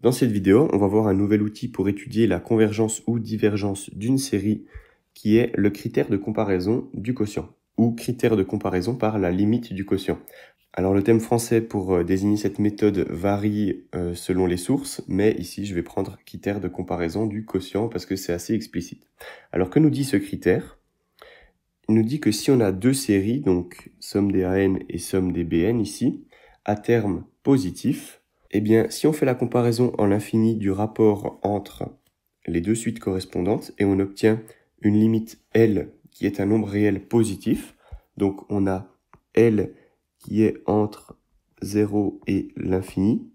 Dans cette vidéo, on va voir un nouvel outil pour étudier la convergence ou divergence d'une série qui est le critère de comparaison du quotient ou critère de comparaison par la limite du quotient. Alors le thème français pour désigner cette méthode varie selon les sources, mais ici je vais prendre critère de comparaison du quotient parce que c'est assez explicite. Alors que nous dit ce critère? Il nous dit que si on a deux séries, donc somme des AN et somme des BN ici, à terme positif, eh bien si on fait la comparaison en l'infini du rapport entre les deux suites correspondantes et on obtient une limite L qui est un nombre réel positif, donc on a L qui est entre 0 et l'infini,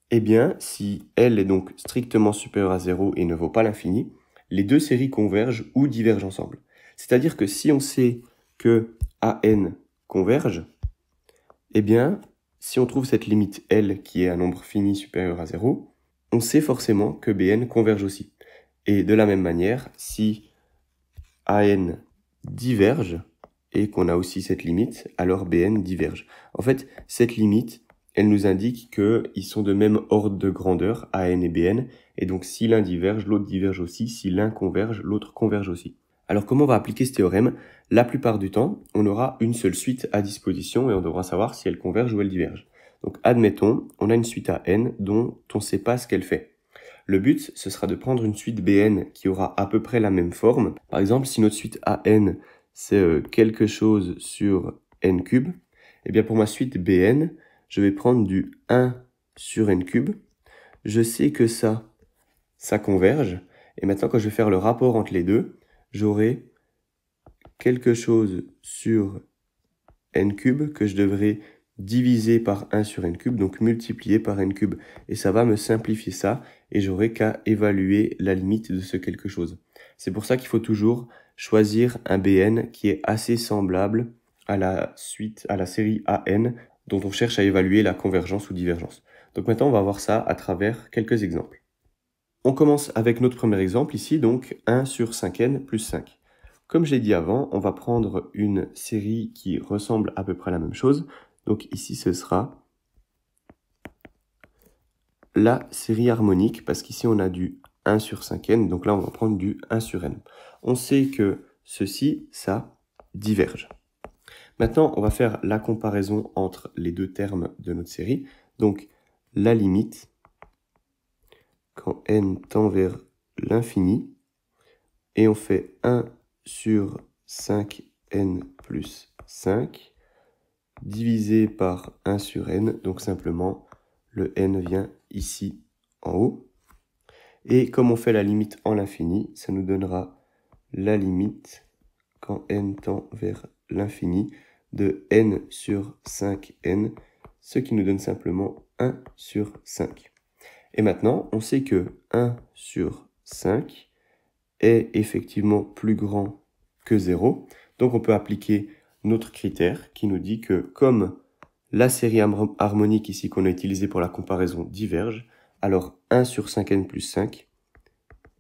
eh bien si L est donc strictement supérieur à 0 et ne vaut pas l'infini, les deux séries convergent ou divergent ensemble. C'est-à-dire que si on sait que AN converge, eh bien, si on trouve cette limite L qui est un nombre fini supérieur à 0, on sait forcément que BN converge aussi. Et de la même manière, si AN diverge et qu'on a aussi cette limite, alors BN diverge. En fait, cette limite, elle nous indique qu'ils sont de même ordre de grandeur, AN et BN, et donc si l'un diverge, l'autre diverge aussi, si l'un converge, l'autre converge aussi. Alors comment on va appliquer ce théorème? La plupart du temps, on aura une seule suite à disposition et on devra savoir si elle converge ou elle diverge. Donc admettons, on a une suite AN dont on ne sait pas ce qu'elle fait. Le but, ce sera de prendre une suite BN qui aura à peu près la même forme. Par exemple, si notre suite AN, c'est quelque chose sur n cube, eh bien pour ma suite BN, je vais prendre du 1 sur n cube. Je sais que ça converge. Et maintenant, quand je vais faire le rapport entre les deux, j'aurai quelque chose sur n cube que je devrais diviser par 1 sur n cube, donc multiplier par n cube. Et ça va me simplifier ça, et j'aurai qu'à évaluer la limite de ce quelque chose. C'est pour ça qu'il faut toujours choisir un BN qui est assez semblable à la série AN, dont on cherche à évaluer la convergence ou divergence. Donc maintenant, on va voir ça à travers quelques exemples. On commence avec notre premier exemple ici, donc 1 sur 5n plus 5. Comme je l'ai dit avant, on va prendre une série qui ressemble à peu près à la même chose. Donc ici, ce sera la série harmonique, parce qu'ici, on a du 1 sur 5n, donc là, on va prendre du 1 sur n. On sait que ceci, ça diverge. Maintenant, on va faire la comparaison entre les deux termes de notre série. Donc, la limite, quand n tend vers l'infini, et on fait 1 sur 5n plus 5 divisé par 1 sur n, donc simplement le n vient ici en haut. Et comme on fait la limite en l'infini, ça nous donnera la limite quand n tend vers l'infini de n sur 5n, ce qui nous donne simplement 1 sur 5. Et maintenant, on sait que 1 sur 5 est effectivement plus grand que 0. Donc on peut appliquer notre critère qui nous dit que comme la série harmonique ici qu'on a utilisée pour la comparaison diverge, alors 1 sur 5n plus 5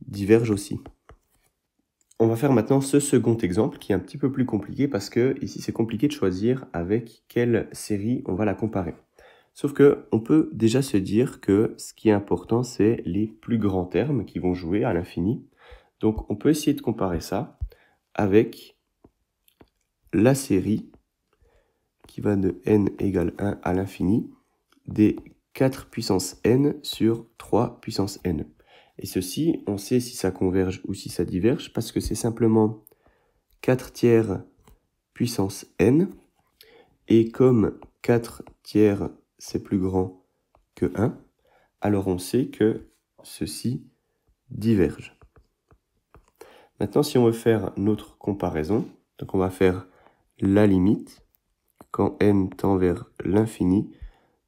diverge aussi. On va faire maintenant ce second exemple qui est un petit peu plus compliqué parce que ici c'est compliqué de choisir avec quelle série on va la comparer. Sauf que on peut déjà se dire que ce qui est important, c'est les plus grands termes qui vont jouer à l'infini. Donc on peut essayer de comparer ça avec la série qui va de n égale 1 à l'infini des 4 puissance n sur 3 puissance n. Et ceci, on sait si ça converge ou si ça diverge parce que c'est simplement 4 tiers puissance n. Et comme 4 tiers c'est plus grand que 1, alors on sait que ceci diverge. Maintenant, si on veut faire notre comparaison, donc on va faire la limite quand n tend vers l'infini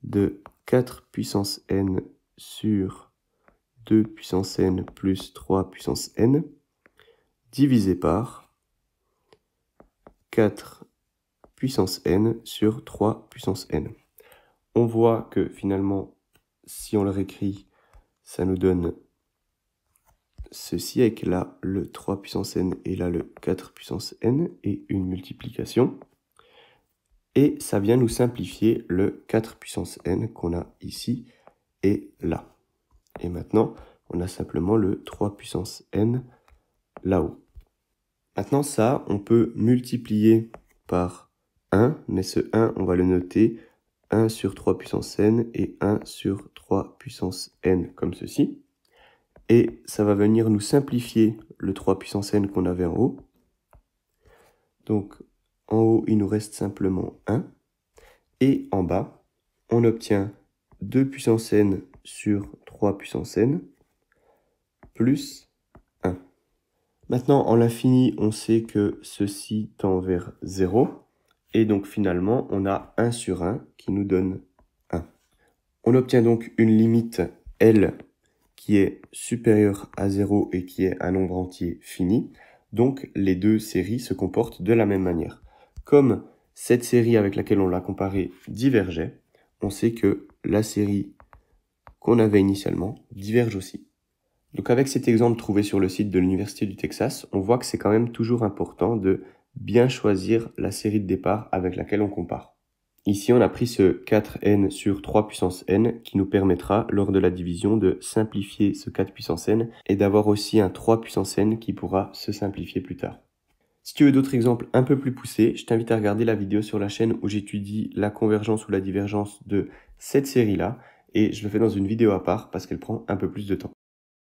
de 4 puissance n sur 2 puissance n plus 3 puissance n divisé par 4 puissance n sur 3 puissance n. On voit que finalement, si on le réécrit, ça nous donne ceci avec là le 3 puissance n et là le 4 puissance n et une multiplication. Et ça vient nous simplifier le 4 puissance n qu'on a ici et là. et maintenant, on a simplement le 3 puissance n là-haut. Maintenant, ça, on peut multiplier par 1, mais ce 1, on va le noter 1 sur 3 puissance n et 1 sur 3 puissance n, comme ceci. Et ça va venir nous simplifier le 3 puissance n qu'on avait en haut. Donc, en haut, il nous reste simplement 1. Et en bas, on obtient 2 puissance n sur 3 puissance n plus 1. Maintenant, en l'infini, on sait que ceci tend vers 0. Et donc, finalement, on a 1 sur 1 qui nous donne 1. On obtient donc une limite L qui est supérieure à 0 et qui est un nombre entier fini. Donc, les deux séries se comportent de la même manière. Comme cette série avec laquelle on l'a comparée divergeait, on sait que la série qu'on avait initialement diverge aussi. Donc avec cet exemple trouvé sur le site de l'Université du Texas, on voit que c'est quand même toujours important de bien choisir la série de départ avec laquelle on compare. Ici, on a pris ce 4n sur 3 puissance n qui nous permettra, lors de la division, de simplifier ce 4 puissance n et d'avoir aussi un 3 puissance n qui pourra se simplifier plus tard. Si tu veux d'autres exemples un peu plus poussés, je t'invite à regarder la vidéo sur la chaîne où j'étudie la convergence ou la divergence de cette série-là, et je le fais dans une vidéo à part parce qu'elle prend un peu plus de temps.